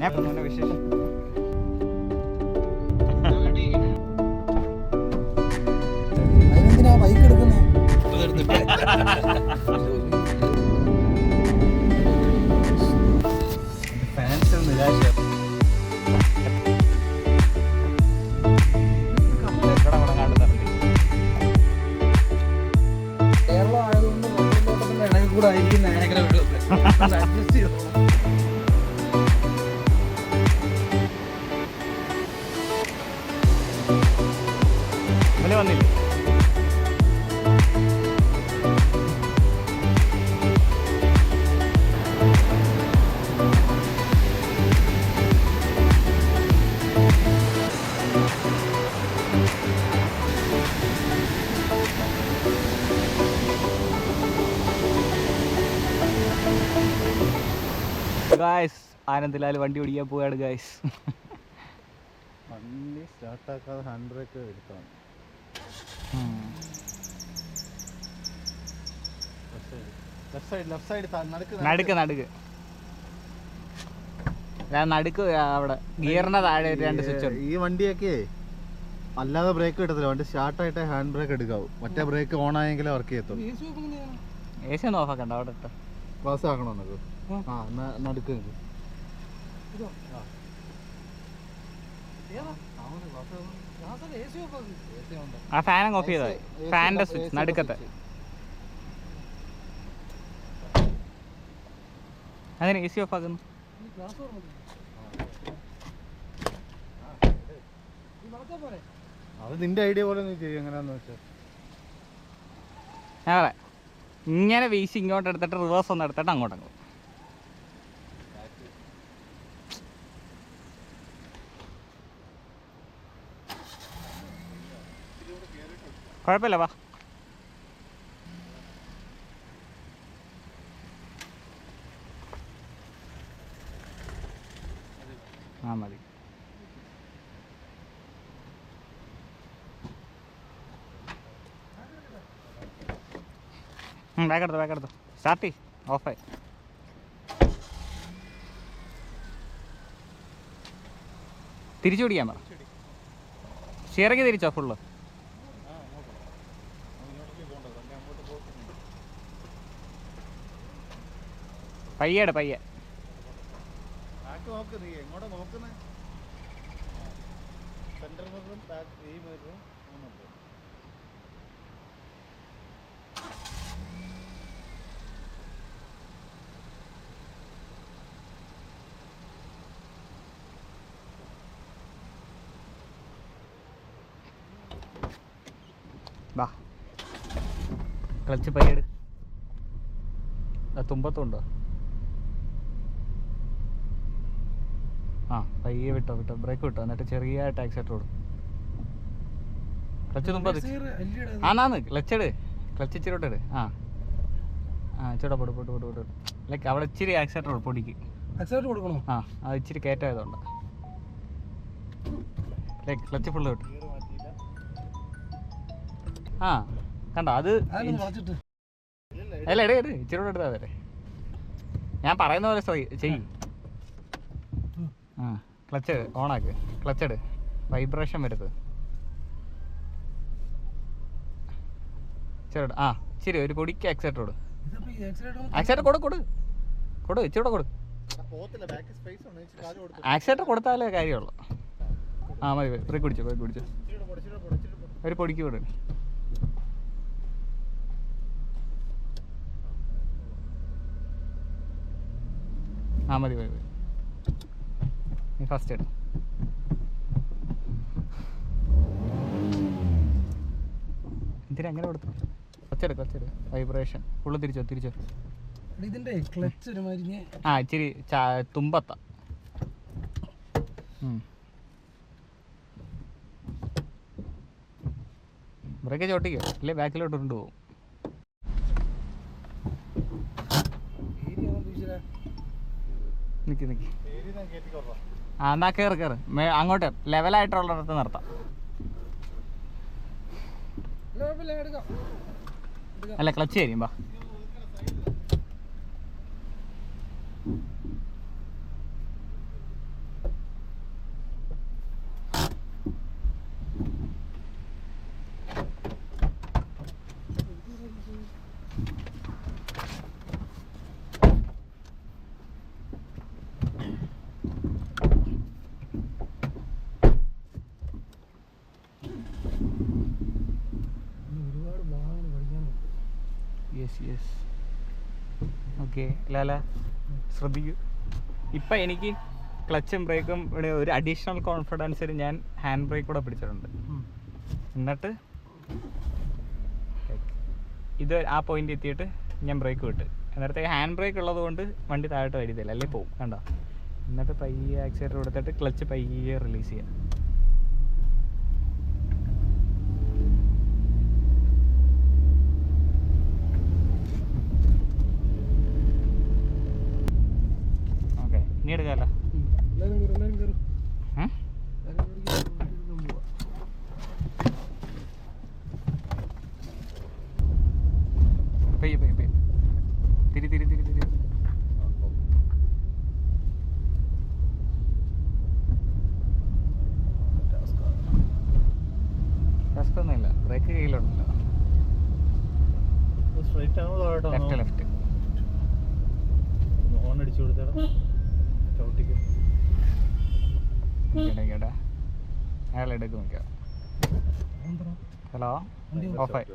ഞാൻ വിശേഷം അതിനെന്തിനാ ബൈക്ക് എടുക്കുന്നേ? ഫാൻസ് നിരാശ കേരളം ആയതുകൊണ്ട് ഇടയിൽ കൂടെ ആയിരിക്കും നേരെ അഡ്ജസ്റ്റ് ചെയ്തു. വന്നില്ല ഗായ്സ്. ആനന്ദിലാൽ വണ്ടി ഓടിക്കാൻ പോവാണ് ഗായ്സ്. വണ്ടി സ്റ്റാർട്ടാക്കാതെ ഹാൻഡ് ബ്രേക്ക് എടുക്കണം. നടുക്ക് അവിടെ ഗിയറിന്റെ താഴെ 2 സ്വിച്ച്. ഈ വണ്ടിയൊക്കെ അല്ലാതെ ബ്രേക്ക് കിട്ടത്തില്ല. വണ്ടി സ്റ്റാർട്ടായിട്ടേ ഹാൻഡ് ബ്രേക്ക് എടുക്കാവൂ. മറ്റേ ബ്രേക്ക് ഓൺ ആയെങ്കിലേ വർക്ക് ചെയ്യത്തുള്ളൂ. AC ഒന്ന് ഓഫ് ആക്കണ്ട അവിടെ ഇട്ടോ. ക്ലാസ് ആക്കണോ നമുക്ക്? ആ നടുക്ക് ആ ഫാൻ ഓഫ് ചെയ്താൽ ഫാനിന്റെ സ്വിച്ച് നടുക്കത്തെ. അതിന് AC ഓഫ് ആക്കുന്നു. അത് നിന്റെ ഐഡിയ പോലെ നീ ചെയ്യും. എങ്ങനെയാന്ന് വെച്ചാൽ ഞാൻ പറയാം, ഇങ്ങനെ വീശി ഇങ്ങോട്ട് എടുത്തിട്ട് റിവേഴ്സ് ഒന്ന് എടുത്തിട്ട് അങ്ങോട്ടങ്ങ്. കുഴപ്പമില്ല, വാ. ആ മതി. ബാക്കെടുത്തോ. സ്റ്റാർട്ട് ചെയ്യ്. ഓഫായി. തിരിച്ചു പിടിക്കാൻ പറ. ഷിയറയ്ക്ക് തിരിച്ചോ ഫുള്ള്? പയ്യെ. വാ, ക്ലച്ച് പയ്യെട്. തുമ്പത്തുണ്ടോ? ആ പയ്യെ വിട്ടോ. ബ്രേക്ക് വിട്ടോ. എന്നിട്ട് ചെറിയ ആക്സിലേറ്റർ കൊടുക്കും. ക്ലച്ച് തുമ്പത്ത് ആന്നാന്ന്. ക്ലച്ച് ഇച്ചിരോട്ട്. ആ ഇച്ചിരി പൊട്ട് ലൈക്ക് അവിടെ ഇച്ചിരി ആക്സിലേറ്റർ പൊടിക്ക്. ആ അത് ഇച്ചിരി കയറ്റായതുകൊണ്ട് ലൈക്ക് ക്ലച്ച് ഫുള്ള് വിട്ടു. ആ കണ്ടോ? അത് അല്ല ഇച്ചിരി എടുത്താൽ അതെ. ഞാൻ പറയുന്ന പോലെ ചെയ്യും. ആ ക്ലച്ച് ഓണാക്ക്. ക്ലച്ച് വൈബ്രേഷൻ വരുന്നത്. ഇച്ചിരി ആ ശരി. ഒരു പൊടിക്ക് ആക്സിലേറ്റർ കൊടു. ആക്സിലേറ്റർ കൊടു. ഇച്ചിരി കൊടു. ആക്സിലേറ്റർ കൊടുത്താലേ കാര്യമുള്ളൂ. ആ മതി. ബ്രേക്ക് പിടിച്ചു. ഒരു പൊടിക്ക് വിട്. ആ മതി. നീ ഫസ്റ്റ് എടു. എന്തിനാ അങ്ങനെ കൊടുത്തു? ക്ലച്ചെടു. വൈബ്രേഷൻ ഫുള്ള് തിരിച്ചോ. ഇതിന്റെ ക്ലച്ച് ഒരുമാതിരി ആ ഇച്ചിരി തുമ്പത്ത. ബ്രേക്ക് ചോട്ടിക്കോ, അല്ലേ ബാക്കിലോട്ട് കൊണ്ടുപോകും. നിക്ക് ആ എന്നാ കയറ്. അങ്ങോട്ട് ലെവലായിട്ടുള്ളിടത്ത് നിർത്താം. അല്ല ക്ലച്ച് തരും. വാ ഓക്കെ ലാല ശ്രദ്ധിക്കൂ. ഇപ്പം എനിക്ക് ക്ലച്ചും ബ്രേക്കും ഇവിടെ ഒരു അഡീഷണൽ കോൺഫിഡൻസിൽ ഞാൻ ഹാൻഡ് ബ്രേക്ക് കൂടെ പിടിച്ചിട്ടുണ്ട്. എന്നിട്ട് ഇത് ആ പോയിന്റ് എത്തിയിട്ട് ഞാൻ ബ്രേക്ക് വിട്ട്, എന്നിട്ട് ഹാൻഡ് ബ്രേക്ക് ഉള്ളത് കൊണ്ട് വണ്ടി താഴോട്ട് വരികയില്ല, അല്ലേ പോവും. കണ്ടോ? എന്നിട്ട് പയ്യെ ആക്സിലേറ്റർ കൊടുത്തിട്ട് ക്ലച്ച് പയ്യെ റിലീസ് ചെയ്യാം. ഓക്കെ, ഇനി എടുക്കാമല്ലോ. പയ്യെ പയ്യെ പയ്യെ തിരി തിരി തിരി തിരി. ടാസ്കൊന്നുമില്ല, ബ്രേക്ക് കയ്യിലുണ്ടല്ലോ. ലെഫ്റ്റ് ലെഫ്റ്റ് ഹോൺ അടിച്ചു കൊടുത്തേടാ. ചവിട്ടിക്ക് കേട്ടാ, അയാൾ എടുക്കും നോക്കിയോ. ഹലോ, ഓഫായി.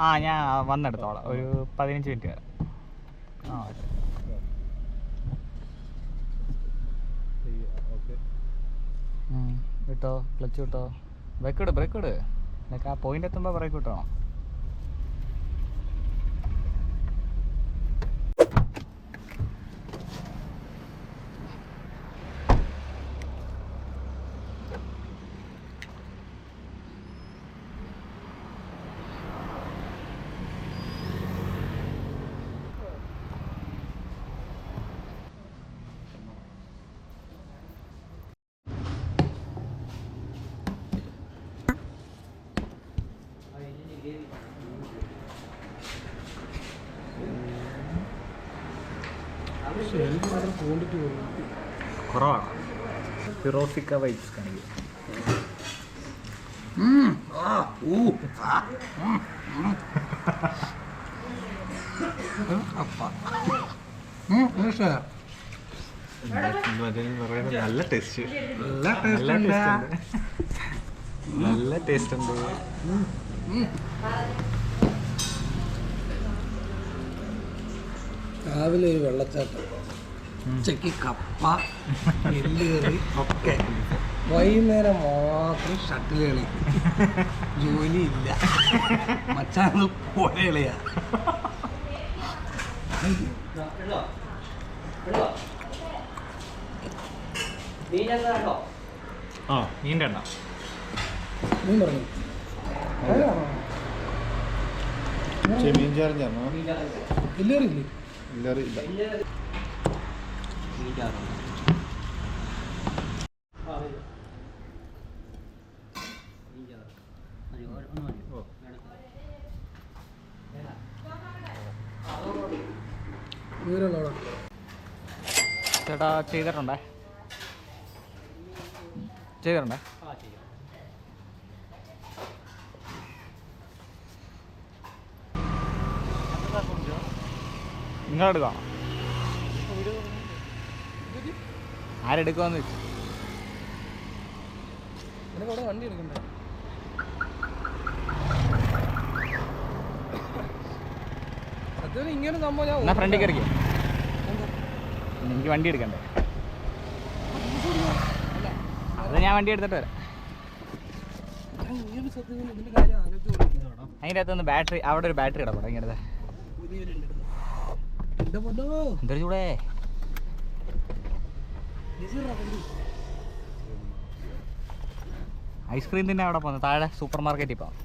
ആ ഞാൻ വന്നെടുത്തോളാം, ഒരു 15 മിനിറ്റ് വരാം. ആ വിട്ടോ, ക്ലച്ച് വിട്ടോ, ബ്രേക്ക് വിട്, ബ്രേക്ക് വിട്. എന്നൊക്കെ ആ പോയിന്റ് എത്തുമ്പോൾ ബ്രേക്ക് വിട്ടോ. കുറവാണ്, ഫിറോസിക്ക വൈബ്സ് കാണിക്കും. നല്ല ടേസ്റ്റ്, നല്ല ടേസ്റ്റ് ഉണ്ട്. രാവിലെ ഒരു വെള്ളച്ചാട്ടം, ഉച്ചയ്ക്ക് കപ്പ, എല്ലുകറി ഒക്കെ, വൈകുന്നേരം മാത്രം ഷട്ടിൽ കളി, ജോലിയില്ല, മച്ചാങ്ങൾ പോലെ കളിയാ. ആ മീൻ്റെ എണ്ണ നീ പറഞ്ഞു മീൻ ചാർജാണോ? എല്ലുകറിയില്ലേ? ഇല്ല. ചേട്ടാ ചെയ്തിട്ടുണ്ടേ. നിങ്ങളെടുക്കണം, ആരെടുക്കുമെന്ന് വെച്ചു. വണ്ടി എടുക്കണ്ടേ? ഇങ്ങനെ സംഭവം എന്നാ ഫ്രണ്ടിൽ കയറിക്കോ, എനിക്ക് വണ്ടി എടുക്കണ്ടേ. അത് ഞാൻ വണ്ടി എടുത്തിട്ട് വരാം. അതിൻ്റെ അകത്തൊന്ന് ബാറ്ററി, അവിടെ ഒരു ബാറ്ററി ഇടപെടാം. ഇങ്ങനത്തെ എന്തൊരു ചൂടേ. ഐസ്ക്രീം തന്നെ അവിടെ പോകുന്നത്, താഴെ സൂപ്പർ മാർക്കറ്റിൽ പോകാം.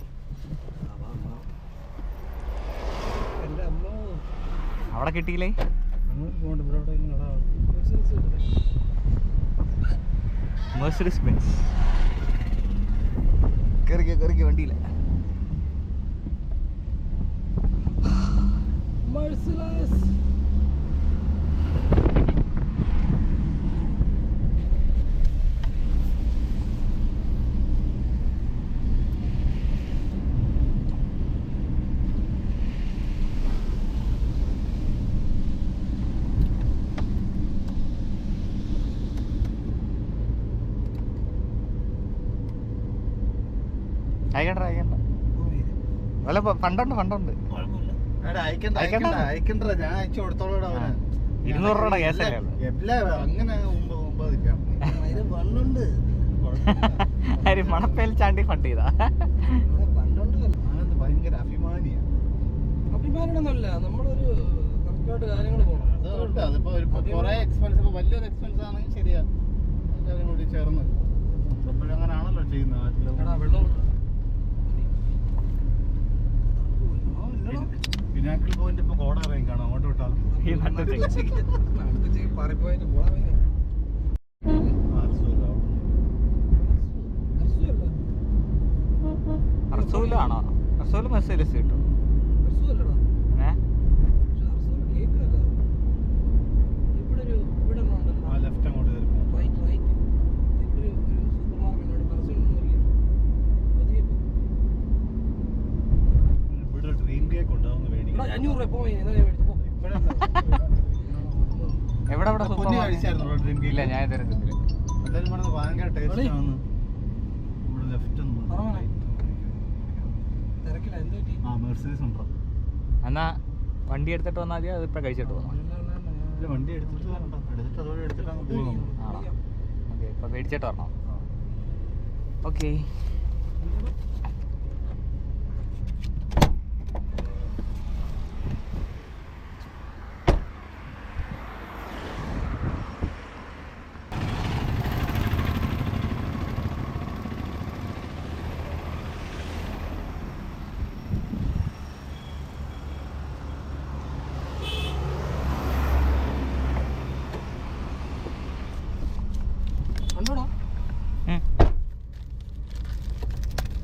അവിടെ കിട്ടിയില്ലേ? Mercedes Benz. കയറിക്കോ വണ്ടിയില്ല. അയക്കണ്ട വല്ല ഫണ്ടുണ്ട്. അയക്കണ്ട, ഞാൻ അയച്ചു കൊടുത്തോളൂടെ അവന്. 200 രൂപയുടെ കേസല്ലേ ഉള്ളൂ. അങ്ങനെ മുമ്പ് നിൽക്കാം. ആര് മണപ്പേൽ ചാണ്ടി ഫണ്ട് ചെയ്താ? ഭയങ്കര അഭിമാനിയാണ്. അഭിമാനമൊന്നുമല്ല, നമ്മളൊരു കറക്റ്റായിട്ട് കാര്യങ്ങൾ പോകണം. അതുകൊണ്ട് അതിപ്പോ കുറെ എക്സ്പെൻസ്, വലിയൊരു എക്സ്പെൻസ് ആണെങ്കിൽ ശരിയാ, എല്ലാവരും കൂടി ചേർന്ന് എപ്പോഴങ്ങനാണല്ലോ ചെയ്യുന്നത്. വെള്ളം പിനാക്കിൾ പോയിന്റ് ഇപ്പൊ കോട ഇറങ്ങി കാണാം, അങ്ങോട്ട് വിട്ടാൽ ഈ നട്ടു പാറിപ്പോയിട്ട് പോകാൻ അർസൂലാണോ? അർസൂല് മെസ്സേജ് കിട്ടും. ലെഫ്റ്റ് അങ്ങോട്ട് ഇവിടെ ഡ്രീം കേക്ക് ഉണ്ടാവുന്ന വേടിക്കും. 500 രൂപ എവിടെ എവിടെ കുഞ്ഞ് കഴിച്ചായിരുന്നു ഡ്രീം ഇല്ല, കേക്ക്? ഞാൻ ഇതുവരെ തിന്നില്ല. എല്ലാവരും പറഞ്ഞത് ഭയങ്കര ടേസ്റ്റ് ആണ്. ഇവിടെ ലെഫ്റ്റ് തിരക്കില്ല, എന്ത് പറ്റി? മെർസിഡീസ് ഉണ്ടോ? എന്നാ വണ്ടി എടുത്തിട്ട് വന്നാൽ മതി, അതിപ്പോ കഴിച്ചിട്ട് പോകാം. ഇല്ല, വണ്ടി എടുത്തിട്ട് വരണ്ട, എടുത്തിട്ട് അതോടെ എടുത്തിട്ട് അങ്ങ് പോകും. ആണോ? ഓക്കെ, ഇപ്പൊ മേടിച്ചിട്ട് വരണോ? ഓക്കെ.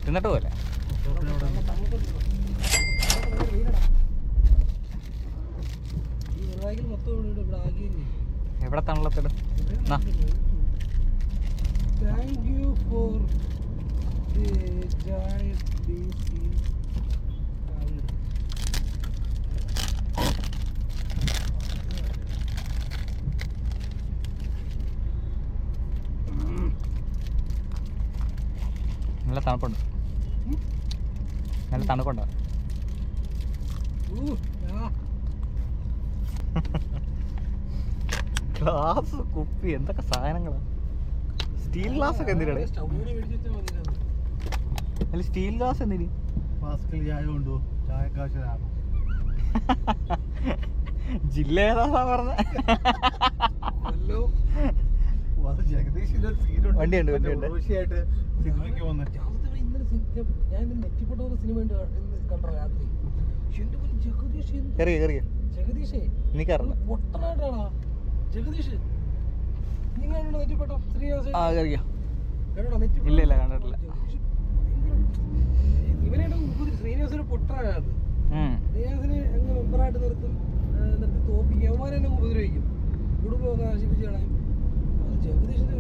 തിന്നിട്ട് പോലെ എവിടെ തണലത്തിടും? Thank you for the giant BC. നല്ല തണുപ്പുണ്ട്, നല്ല തണുപ്പുണ്ടോ? ഗ്ലാസ്, കുപ്പി, എന്തൊക്കെ സാധനങ്ങളാ! സ്റ്റീൽ ഗ്ലാസ് ഒക്കെ എന്തിനാണ്? അല്ല, സ്റ്റീൽ ഗ്ലാസ് എന്തിന്? ഫ്ലാസ്കിൽ ചായ കൊണ്ടുപോ, ചായക്കാശ് ലാഭം. ജില്ല ഏതാ പറഞ്ഞ? വണ്ടിയുണ്ട്, വണ്ടിയുണ്ട്. സിനിമയ്ക്ക് വന്ന ഞാൻ നെറ്റിപ്പെട്ട സിനിമ കണ്ടോ രാത്രി? ജഗദീഷേ എനിക്കറിയില്ല. പൊട്ടനായിട്ടാണോ ജഗദീഷ്? നിങ്ങൾ നെറ്റിപ്പെട്ടോ? ഇല്ല ഇല്ല, കണ്ടിട്ടില്ല. ഇവനായിട്ട് ശ്രീനിവാസന് പൊട്ടനാണ്. ശ്രീനിവാസന് അങ്ങ് മെമ്പറായിട്ട് നിർത്തി തോപ്പിക്കും, അവന്മാരെന്നെ ഉപദ്രവിക്കും, കുടുംബമൊക്കെ നശിപ്പിച്ച് കളയും. അത് ജഗദീഷിന്റെ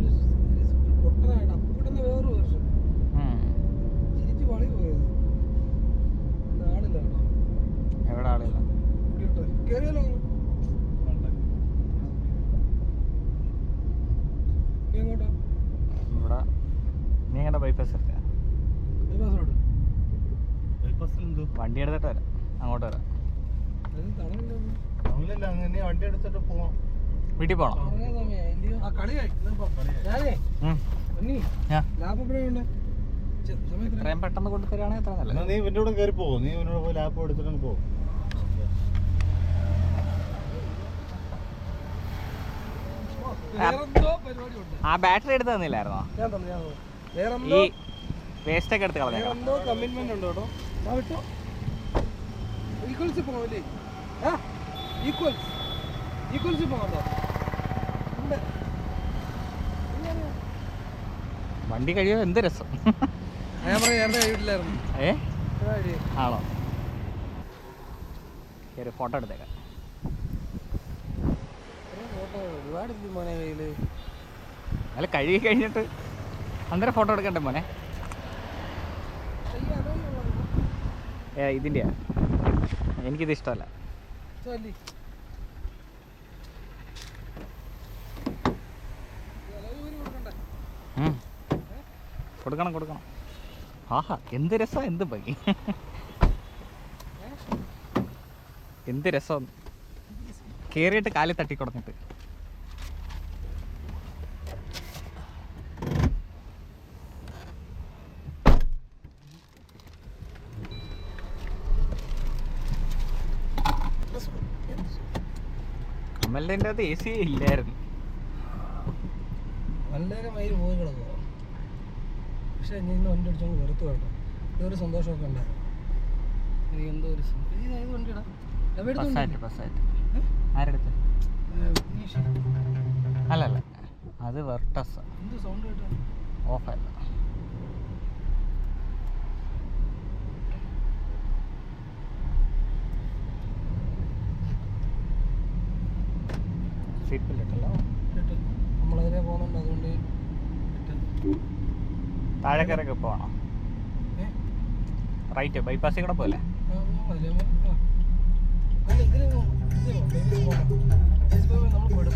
പൊട്ടനായിട്ട് അപ്പൂട്ടുന്ന വേറൊരു വർഷം ചിരിച്ച് വളി പോയത്. ആളില്ല കേട്ടോ, എവിടെ ആളില്ല. കേറിയാലോ? എങ്ങോട്ടാ? ഇവിടെ നീ എങ്ങനെ ബൈപ്പാസ് എടുക്ക? വണ്ടി എടുത്തിട്ട് വരാം, അങ്ങോട്ട് വരാം. വണ്ടി എടുത്തിട്ട് പോവാം. വീട്ടിൽ പോണം. ഇത്രയും പെട്ടെന്ന് കൊണ്ടുതരാണെങ്കിൽ എത്ര നല്ല. നീ ഇവന്റെ കൂടെ കയറി പോകും, നീ ഇവനോട് പോയി ലാപ്പ് എടുത്തിട്ട് പോകും. ആ ബാറ്ററി എടുത്ത് തന്നില്ലായിരുന്നോ? ഈ വേസ്റ്റ് ഒക്കെ എടുത്ത് കളഞ്ഞേക്കാം. കമ്മിറ്റ്മെന്റ് ഉണ്ട് കേട്ടോ. ഈക്വൽസ് പോകല്ലേ? ഈക്വൽസ് പോകണ്ടോ? വണ്ടി കഴിയോ, എന്ത് രസം. ഞാൻ പറയാം, കഴിവില്ലായിരുന്നു. ആണോ? ഒരു ഫോട്ടോ എടുത്തേക്കാം. ഒരുപാട് മോനെ കയ്യില്. അല്ല, കഴുകി കഴിഞ്ഞിട്ട് അന്നേരം ഫോട്ടോ എടുക്കണ്ടേ മോനെ? ഇതിൻ്റെയാ? എനിക്കിത് ഇഷ്ടമല്ല. കൊടുക്കണം കൊടുക്കണം. ആഹാ, എന്ത് രസം, എന്ത് ഭംഗി. എന്ത് രസം കേറിയിട്ട് കാലിൽ തട്ടിക്കൊടഞ്ഞിട്ട്. കമലിൻ്റെ അത് AC ഇല്ലായിരുന്നു. വളരെ മൈൽ പോയി കിടക്കുക. പക്ഷെ ഇന്ന് വണ്ടി അടിച്ചോണ്ട് വെറുത്ത് കേട്ടോ. ഇതൊരു സന്തോഷമൊക്കെ ഉണ്ടായിരുന്നു. എനിക്ക് എന്തോ ഒരു ഏത് വണ്ടിയിടാം ആരെടുത്ത്? അല്ലല്ല, അത് വെർട്ടസ്. എന്ത് സൗണ്ട് കേട്ടോ? ഓഫല്ല. സീറ്റ് ബെൽറ്റ് ഇട്ടല്ലോ. നമ്മളതിനെ പോകുന്നുണ്ട്, അതുകൊണ്ട് താഴെ കയറൊക്കെ പോകണോ? റൈറ്റ് ബൈപ്പാസിൽ കൂടെ പോലെ. അല്ല ഇതിന് നമ്മൾ പെടും.